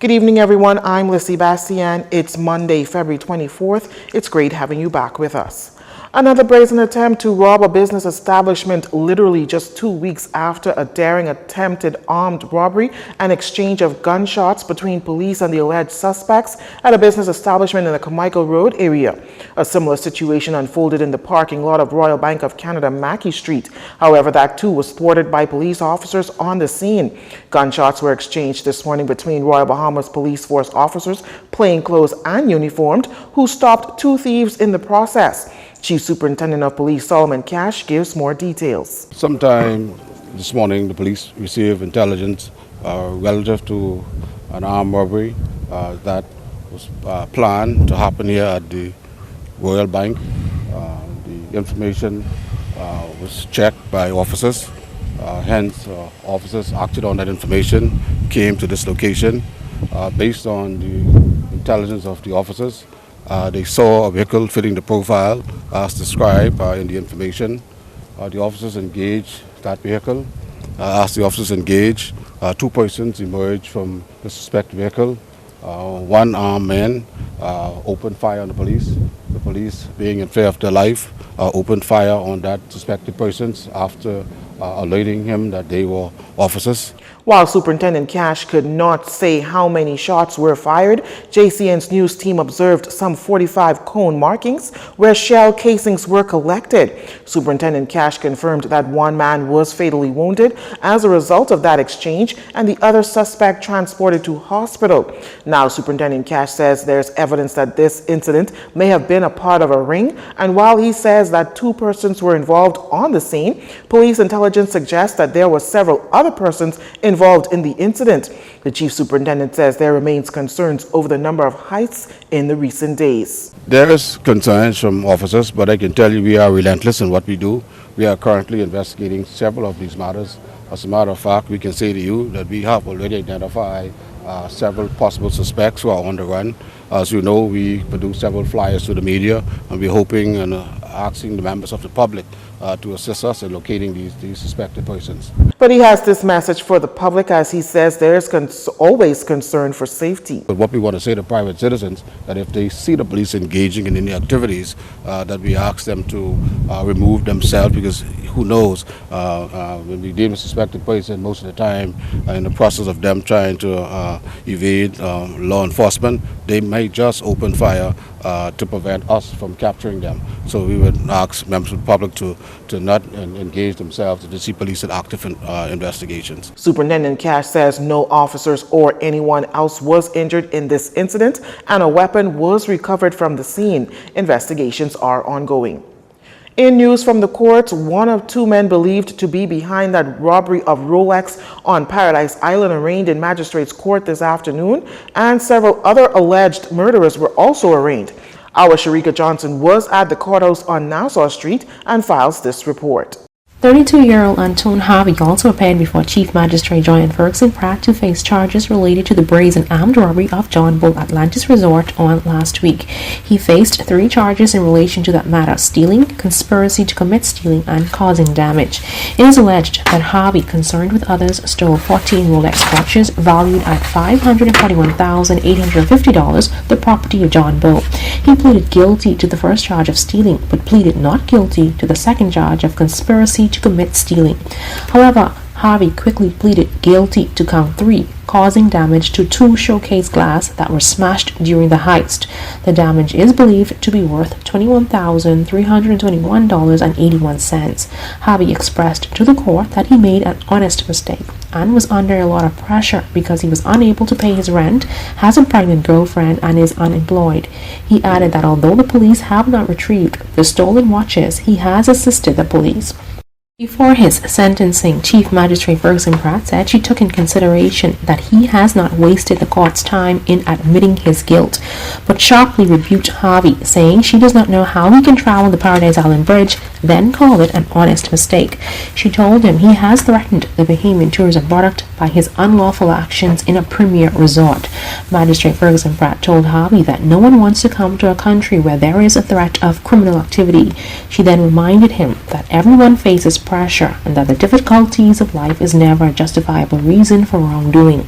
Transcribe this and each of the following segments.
Good evening, everyone. I'm Lissy Bastian. It's Monday, February 24th. It's great having you back with us. Another brazen attempt to rob a business establishment literally just 2 weeks after a daring attempted armed robbery and exchange of gunshots between police and the alleged suspects at a business establishment in the Carmichael Road area. A similar situation unfolded in the parking lot of Royal Bank of Canada, Mackey Street. However, that too was thwarted by police officers on the scene. Gunshots were exchanged this morning between Royal Bahamas Police Force officers, plainclothes and uniformed, who stopped two thieves in the process. Chief Superintendent of Police Solomon Cash gives more details. Sometime this morning, the police received intelligence relative to an armed robbery that was planned to happen here at the Royal Bank. The information was checked by officers. Hence, officers acted on that information, came to this location. Based on the intelligence of the officers, they saw a vehicle fitting the profile as described in the information. The officers engaged that vehicle. As the officers engaged, two persons emerged from the suspected vehicle. One armed man opened fire on the police. The police, being in fear of their life, opened fire on that suspected persons after alerting him that they were officers. While Superintendent Cash could not say how many shots were fired, Jcntvnews team observed some 45 cone markings where shell casings were collected. Superintendent Cash confirmed that one man was fatally wounded as a result of that exchange and the other suspect transported to hospital. Now, Superintendent Cash says there's evidence that this incident may have been a part of a ring, and while he says that two persons were involved on the scene, police intelligence suggests that there were several other persons involved in the incident. The chief superintendent says there remains concerns over the number of heists in the recent days. There is concerns from officers, but I can tell you we are relentless in what we do. We are currently investigating several of these matters. As a matter of fact, we can say to you that we have already identified several possible suspects who are on the run. As you know, we produce several flyers to the media, and we're hoping and asking the members of the public to assist us in locating these suspected persons. But he has this message for the public, as he says there is always concern for safety. But what we want to say to private citizens, that if they see the police engaging in any activities, that we ask them to remove themselves, because who knows, when we deal with suspected person, most of the time in the process of them trying to evade law enforcement, they may just open fire to prevent us from capturing them. So we would ask members of the public to not engage themselves, to see police in active investigations. Superintendent Cash says no officers or anyone else was injured in this incident, and a weapon was recovered from the scene. Investigations are ongoing. In news from the courts, one of two men believed to be behind that robbery of Rolex on Paradise Island arraigned in Magistrates Court this afternoon, and several other alleged murderers were also arraigned. Our Sharika Johnson was at the courthouse on Nassau Street and files this report. 32-year-old Anton Harvey also appeared before Chief Magistrate Joanne Ferguson Pratt to face charges related to the brazen armed robbery of John Bull Atlantis Resort on last week. He faced 3 charges in relation to that matter: stealing, conspiracy to commit stealing, and causing damage. It is alleged that Harvey, concerned with others, stole 14 Rolex watches valued at $541,850, the property of John Bull. He pleaded guilty to the first charge of stealing, but pleaded not guilty to the second charge of conspiracy to commit stealing. However, Harvey quickly pleaded guilty to count 3, causing damage to 2 showcase glass that were smashed during the heist. The damage is believed to be worth $21,321.81. Harvey expressed to the court that he made an honest mistake and was under a lot of pressure because he was unable to pay his rent, has a pregnant girlfriend, and is unemployed. He added that although the police have not retrieved the stolen watches, he has assisted the police. Before his sentencing, Chief Magistrate Ferguson Pratt said she took in consideration that he has not wasted the court's time in admitting his guilt, but sharply rebuked Harvey, saying she does not know how he can travel the Paradise Island Bridge, then called it an honest mistake. She told him he has threatened the Bahamian tourism product by his unlawful actions in a premier resort. Magistrate Ferguson Pratt told Harvey that no one wants to come to a country where there is a threat of criminal activity. She then reminded him that everyone faces pressure and that the difficulties of life is never a justifiable reason for wrongdoing.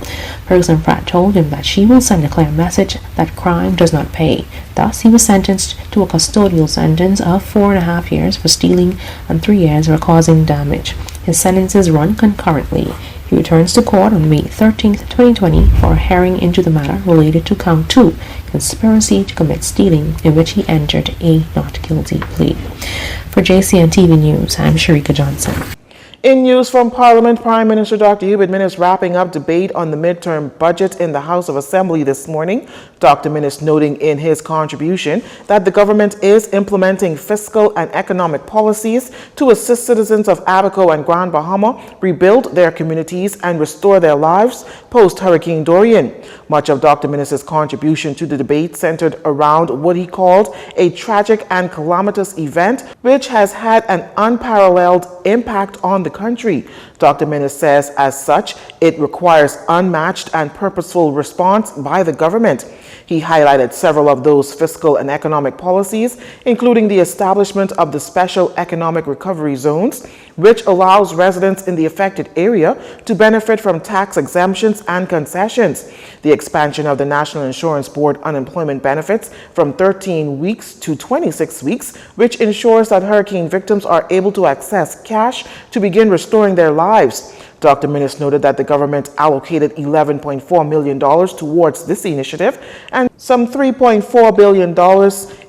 Ferguson Pratt told him that she will send a clear message that crime does not pay. Thus, he was sentenced to a custodial sentence of 4.5 years for stealing and 3 years for causing damage. His sentences run concurrently. He returns to court on May 13, 2020 for a hearing into the matter related to count 2, conspiracy to commit stealing, in which he entered a not guilty plea. For JCNTV News, I'm Sharika Johnson. In news from Parliament, Prime Minister Dr. Hubert Minnis wrapping up debate on the midterm budget in the House of Assembly this morning. Dr. Minnis noting in his contribution that the government is implementing fiscal and economic policies to assist citizens of Abaco and Grand Bahama rebuild their communities and restore their lives post-Hurricane Dorian. Much of Dr. Minnis's contribution to the debate centered around what he called a tragic and calamitous event which has had an unparalleled impact on the country. Dr. Minnis says, as such, it requires unmatched and purposeful response by the government. He highlighted several of those fiscal and economic policies, including the establishment of the Special Economic Recovery Zones, which allows residents in the affected area to benefit from tax exemptions and concessions, the expansion of the National Insurance Board unemployment benefits from 13 weeks to 26 weeks, which ensures that hurricane victims are able to access cash to begin restoring their lives. Dr. Minnis noted that the government allocated $11.4 million towards this initiative and some $3.4 billion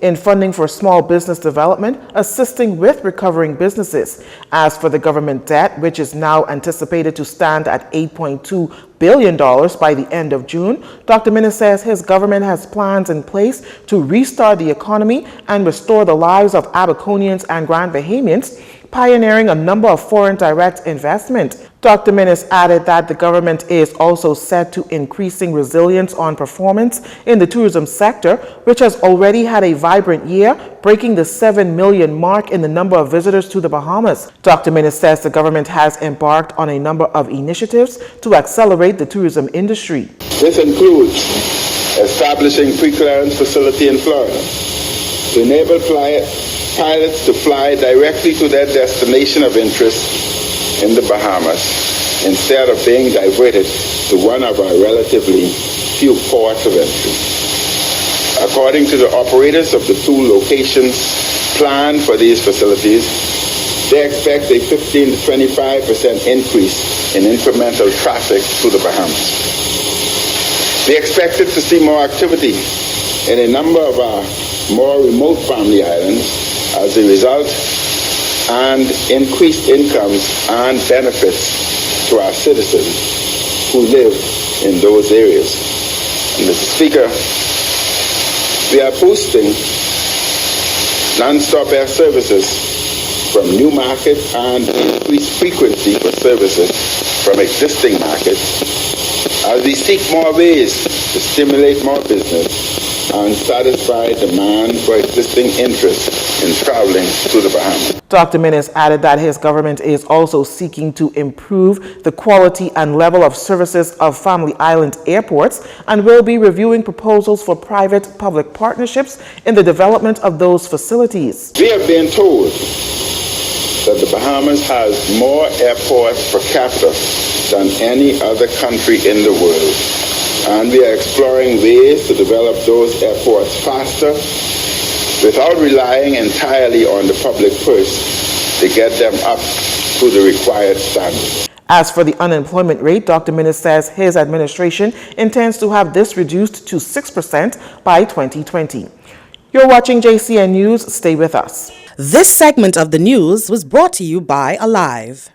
in funding for small business development, assisting with recovering businesses. As for the government debt, which is now anticipated to stand at $8.2 billion by the end of June, Dr. Minnis says his government has plans in place to restart the economy and restore the lives of Abaconians and Grand Bahamians, pioneering a number of foreign direct investment. Dr. Minnis added that the government is also set to increasing resilience on performance in the tourism sector, which has already had a vibrant year, breaking the 7 million mark in the number of visitors to the Bahamas. Dr. Minnis says the government has embarked on a number of initiatives to accelerate the tourism industry. This includes establishing pre-clearance facility in Florida to enable pilots to fly directly to their destination of interest in the Bahamas instead of being diverted to one of our relatively few ports of entry. According to the operators of the 2 locations planned for these facilities, they expect a 15 to 25% increase in incremental traffic to the Bahamas. They expected to see more activity in a number of our more remote family islands as a result, and increased incomes and benefits to our citizens who live in those areas. And Mr. Speaker, we are boosting non-stop air services from new markets and increased frequency for services from existing markets as we seek more ways to stimulate more business and satisfy demand for existing interest in traveling to the Bahamas. Dr. Minnis added that his government is also seeking to improve the quality and level of services of Family Island airports and will be reviewing proposals for private-public partnerships in the development of those facilities. We have been told that the Bahamas has more airports per capita than any other country in the world. And we are exploring ways to develop those airports faster without relying entirely on the public purse to get them up to the required standards. As for the unemployment rate, Dr. Minnis says his administration intends to have this reduced to 6% by 2020. You're watching JCN News. Stay with us. This segment of the news was brought to you by Alive.